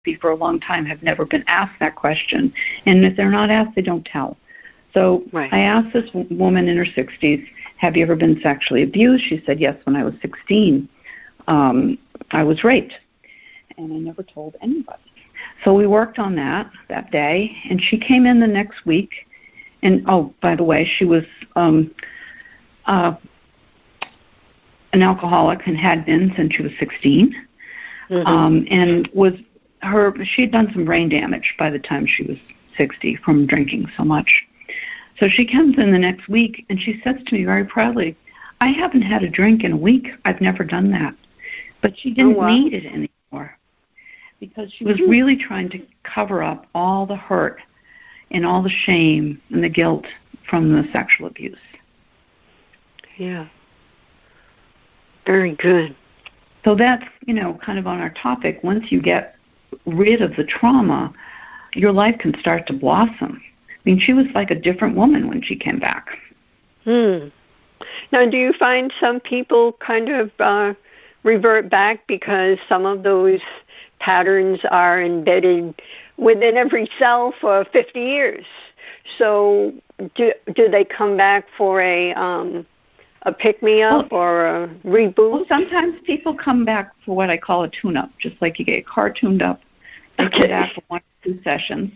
therapy for a long time have never been asked that question. And if they're not asked, they don't tell. So I asked this woman in her 60s, have you ever been sexually abused? She said, yes, when I was 16. I was raped. And I never told anybody. So we worked on that day, and she came in the next week. And, oh, by the way, she was an alcoholic and had been since she was 16. And she had done some brain damage by the time she was 60 from drinking so much. So she comes in the next week, and she says to me very proudly, I haven't had a drink in a week. I've never done that. But she didn't need it anymore because she was really trying to cover up all the hurt and all the shame and the guilt from the sexual abuse. Yeah. Very good. So that's, kind of on our topic. Once you get rid of the trauma, your life can start to blossom. I mean, she was like a different woman when she came back. Now, do you find some people kind of revert back because some of those patterns are embedded within every cell for 50 years? So do they come back for a pick-me-up or a reboot? Well, sometimes people come back for what I call a tune-up, just like you get a car tuned up. They come back for 1 or 2 sessions.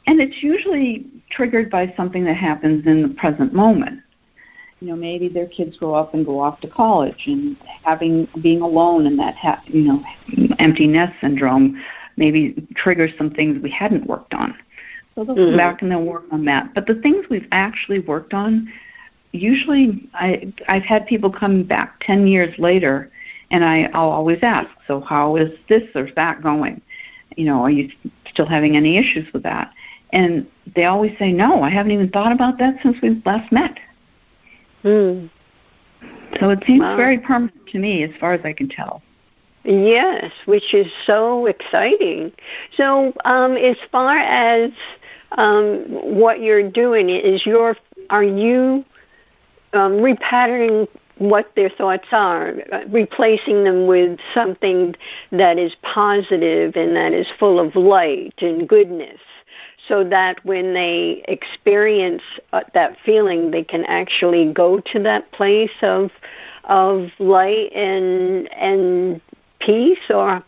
And it's usually triggered by something that happens in the present moment. Maybe their kids grow up and go off to college, and being alone and that empty nest syndrome maybe triggers some things we hadn't worked on. So they'll come back and they'll work on that. But the things we've actually worked on, usually I've had people come back 10 years later, and I'll always ask, so how is this or that going? Are you still having any issues with that? And they always say, no, I haven't even thought about that since we last met. So it seems very permanent to me as far as I can tell. Yes, which is so exciting. So as far as what you're doing, are you repatterning what their thoughts are, replacing them with something that is positive and that is full of light and goodness, so that when they experience that feeling, they can actually go to that place of light and peace? Or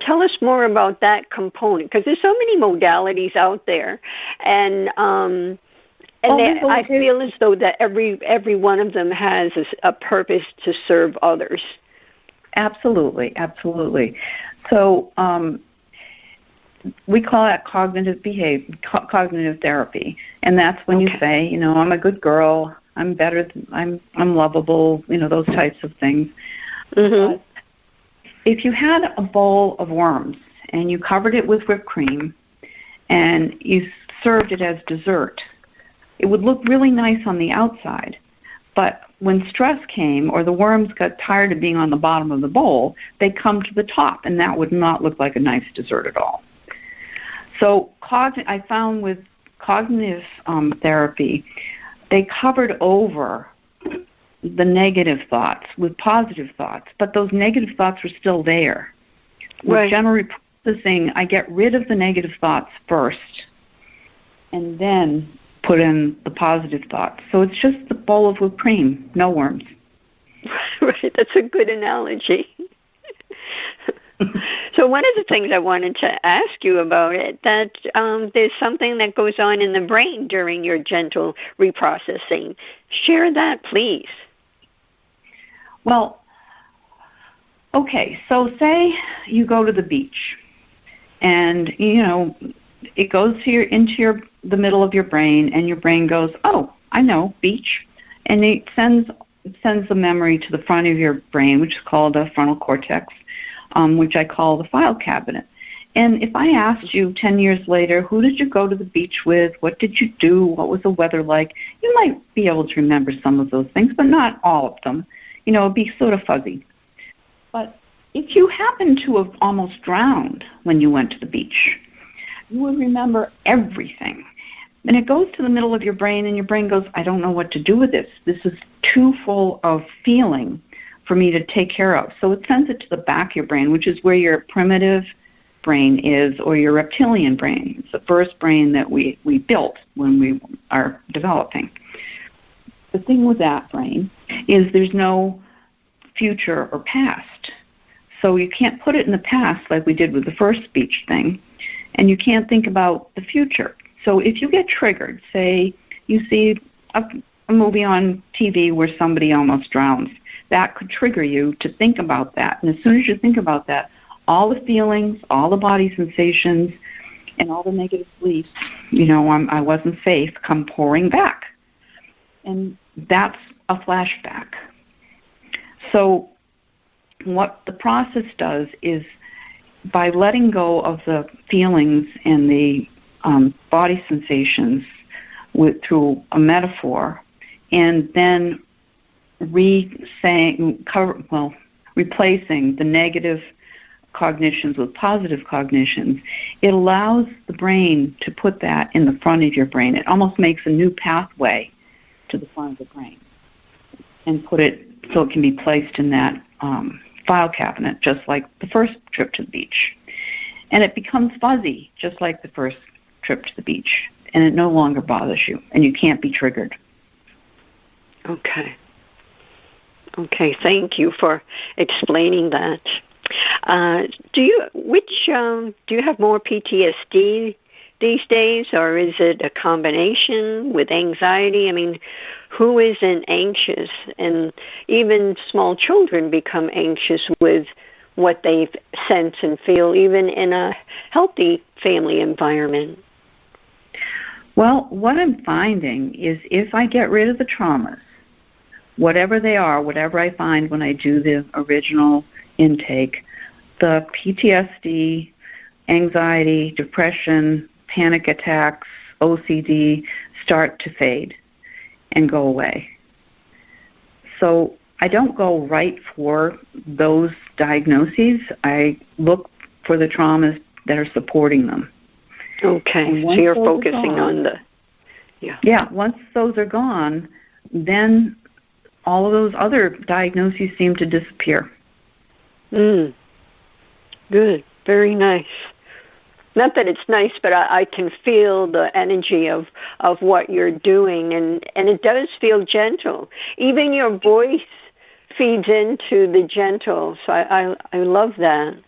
tell us more about that component, because there's so many modalities out there, and I feel as though that every one of them has a purpose to serve others. Absolutely, absolutely. So we call that cognitive therapy, and that's when you say, I'm a good girl, I'm better, I'm lovable, those types of things. But if you had a bowl of worms and you covered it with whipped cream and you served it as dessert, it would look really nice on the outside, but when stress came or the worms got tired of being on the bottom of the bowl, they'd come to the top, and that would not look like a nice dessert at all. So I found with cognitive therapy, they covered over the negative thoughts with positive thoughts, but those negative thoughts were still there. With gentle reprocessing, I get rid of the negative thoughts first and then put in the positive thoughts. So it's just the bowl of whipped cream, no worms. Right, that's a good analogy. So one of the things I wanted to ask you about it, that there's something that goes on in the brain during your gentle reprocessing. Share that, please. Well, okay, so say you go to the beach, and, it goes into the middle of your brain, and your brain goes, oh, I know, beach. And it sends the memory to the front of your brain, which is called the frontal cortex, which I call the file cabinet. And if I asked you 10 years later, who did you go to the beach with? What did you do? What was the weather like? You might be able to remember some of those things, but not all of them. It'd be sort of fuzzy. But if you happen to have almost drowned when you went to the beach, you would remember everything. And it goes to the middle of your brain, and your brain goes, I don't know what to do with this. This is too full of feeling for me to take care of. So it sends it to the back of your brain, which is where your primitive brain is, or your reptilian brain. It's the first brain that we built when we are developing. The thing with that brain is there's no future or past. So you can't put it in the past like we did with the first speech thing, and you can't think about the future. So if you get triggered, say you see a movie on TV where somebody almost drowns, that could trigger you to think about that. And as soon as you think about that, all the feelings, all the body sensations, and all the negative beliefs, I wasn't safe, come pouring back. And that's a flashback. So what the process does is, by letting go of the feelings and the body sensations through a metaphor, and then replacing the negative cognitions with positive cognitions, it allows the brain to put that in the front of your brain. It almost makes a new pathway to the front of the brain and put it so it can be placed in that file cabinet, just like the first trip to the beach. And it becomes fuzzy, just like the first trip to the beach, and it no longer bothers you, and you can't be triggered. Okay, thank you for explaining that. Do you have more PTSD these days, or is it a combination with anxiety? I mean, who isn't anxious? And even small children become anxious with what they sense and feel, even in a healthy family environment. Well, what I'm finding is if I get rid of the traumas, whatever they are, whatever I find when I do the original intake, the PTSD, anxiety, depression, panic attacks, OCD start to fade and go away. So I don't go right for those diagnoses. I look for the traumas that are supporting them. Okay, so you're focusing on the... Yeah, once those are gone, then all of those other diagnoses seem to disappear. Good, very nice. Not that it's nice, but I can feel the energy of what you're doing, and it does feel gentle. Even your voice feeds into the gentle, so I love that.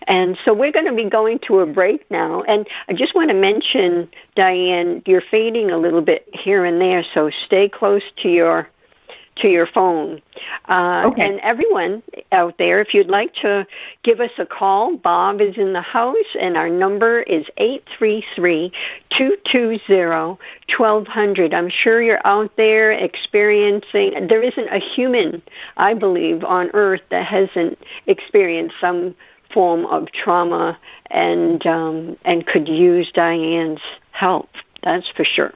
And so we're going to be going to a break now, and I just want to mention, Diane, you're fading a little bit here and there, so stay close to your phone. Okay. And everyone out there, if you'd like to give us a call, Bob is in the house, and our number is 833-220-1200. I'm sure you're out there experiencing, there isn't a human, I believe, on earth that hasn't experienced some form of trauma and could use Diane's help. That's for sure.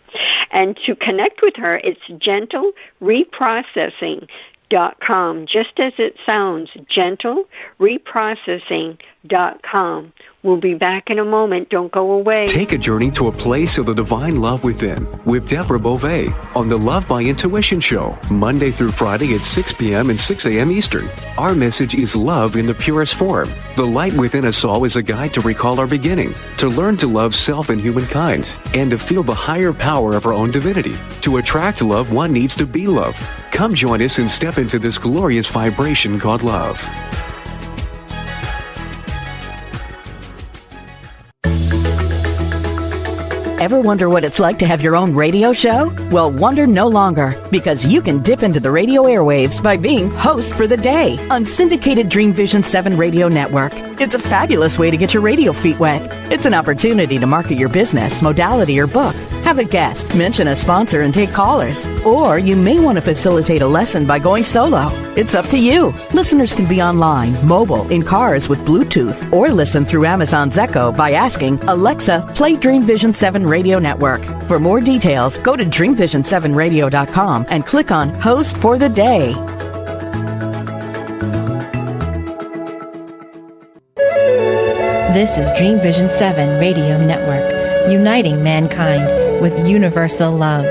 And to connect with her, it's gentlereprocessing.com, just as it sounds, gentlereprocessing.com. We'll be back in a moment. Don't go away. Take a journey to a place of the divine love within with Deborah Beauvais on the Love by Intuition Show, Monday through Friday at 6 p.m. and 6 a.m. Eastern. Our message is love in the purest form. The light within us all is a guide to recall our beginning, to learn to love self and humankind, and to feel the higher power of our own divinity. To attract love, one needs to be love. Come join us and step into this glorious vibration called love. Ever wonder what it's like to have your own radio show? Well, wonder no longer, because you can dip into the radio airwaves by being host for the day on syndicated Dream Vision 7 radio network. It's a fabulous way to get your radio feet wet. It's an opportunity to market your business, modality, or book. Have a guest, mention a sponsor, and take callers. Or you may want to facilitate a lesson by going solo. It's up to you. Listeners can be online, mobile, in cars with Bluetooth, or listen through Amazon's Echo by asking, Alexa, play Dream Vision 7 Radio Network. For more details, go to dreamvision7radio.com and click on Host for the Day. This is Dream Vision 7 Radio Network, uniting mankind with universal love.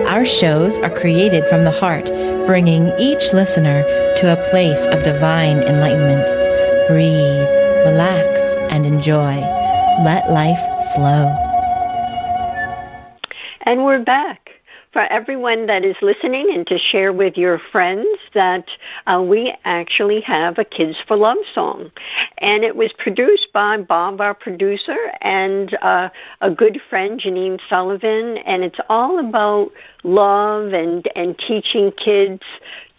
Our shows are created from the heart, bringing each listener to a place of divine enlightenment. Breathe, relax, and enjoy. Let life flow. And we're back. For everyone that is listening, and to share with your friends that we actually have a Kids for Love song. And it was produced by Bob, our producer, and a good friend, Janine Sullivan. And it's all about love and teaching kids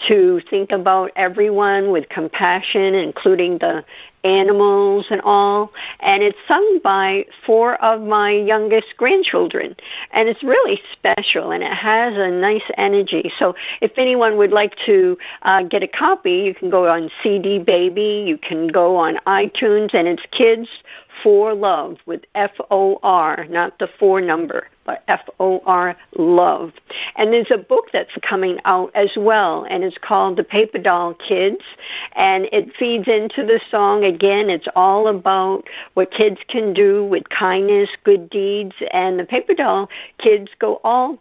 to think about everyone with compassion, including the animals and all. And it's sung by 4 of my youngest grandchildren. And it's really special, and it has a nice energy. So if anyone would like to get a copy, you can go on CD Baby, you can go on iTunes, and it's Kids for Love with F-O-R, not the 4 number, but F-O-R, Love. And there's a book that's coming out as well, and it's called The Paper Doll Kids, and it feeds into the song. Again, it's all about what kids can do with kindness, good deeds, and the Paper Doll Kids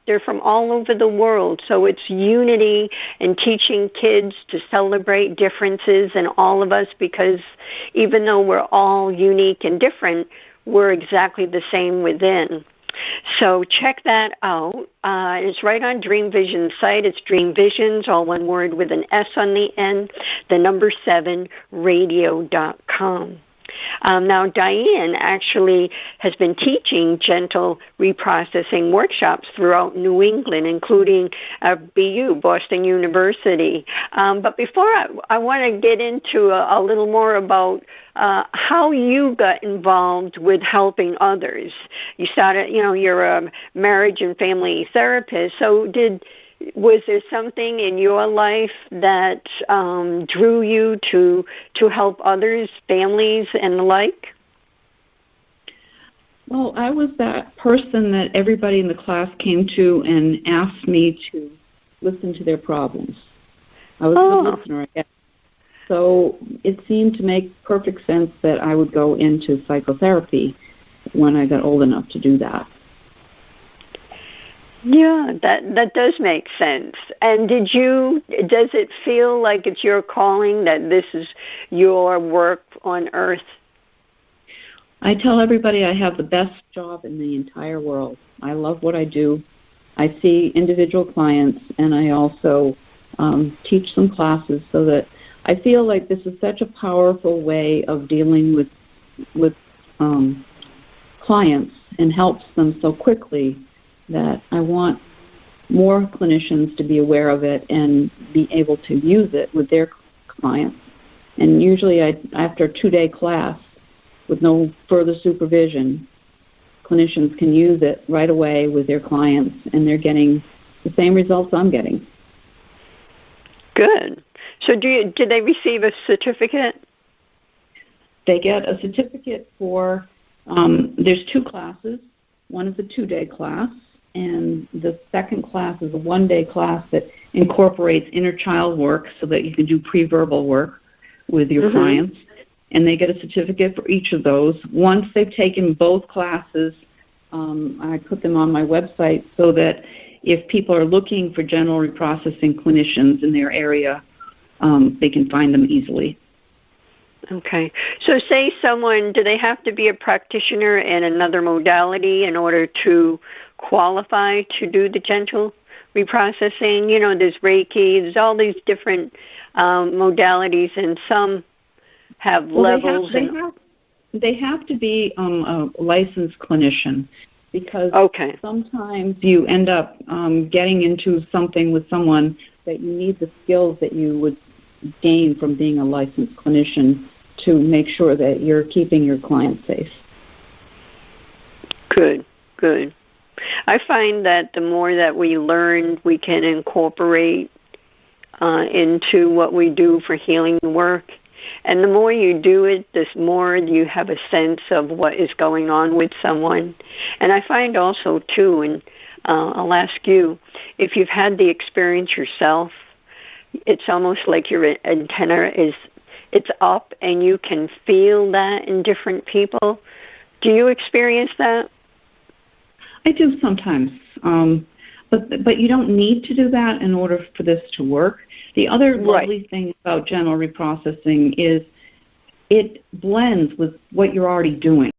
they're from all over the world, so it's unity and teaching kids to celebrate differences in all of us, because even though we're all unique and different, we're exactly the same within. So check that out. It's right on Dream Vision's site. It's Dream Visions, all one word with an S on the end, the number 7, radio.com. Now, Diane actually has been teaching gentle reprocessing workshops throughout New England, including BU, Boston University. But before I want to get into a little more about how you got involved with helping others. You started, you're a marriage and family therapist. So was there something in your life that drew you to help others, families, and the like? Well, I was that person that everybody in the class came to and asked me to listen to their problems. I was a good listener, I guess. So it seemed to make perfect sense that I would go into psychotherapy when I got old enough to do that. Yeah, that does make sense. And does it feel like it's your calling, that this is your work on earth? I tell everybody I have the best job in the entire world. I love what I do. I see individual clients, and I also teach some classes, so that I feel like this is such a powerful way of dealing with clients, and helps them so quickly, that I want more clinicians to be aware of it and be able to use it with their clients. And usually after a 2-day class with no further supervision, clinicians can use it right away with their clients, and they're getting the same results I'm getting. Good. So do they receive a certificate? They get a certificate for, there's 2 classes. One is a 2-day class, and the second class is a 1-day class that incorporates inner child work, so that you can do pre-verbal work with your clients. And they get a certificate for each of those. Once they've taken both classes, I put them on my website so that if people are looking for gentle reprocessing clinicians in their area, they can find them easily. Okay. So say do they have to be a practitioner in another modality in order to qualify to do the gentle reprocessing? There's Reiki, there's all these different modalities, and some have levels. They have to be a licensed clinician, because sometimes you end up getting into something with someone that you need the skills that you would gain from being a licensed clinician to make sure that you're keeping your client safe. Good. I find that the more that we learn, we can incorporate into what we do for healing work. And the more you do it, the more you have a sense of what is going on with someone. And I find also, too, and I'll ask you, if you've had the experience yourself, it's almost like your antenna it's up, and you can feel that in different people. Do you experience that? I do sometimes. But you don't need to do that in order for this to work. The other lovely thing about gentle reprocessing is it blends with what you're already doing.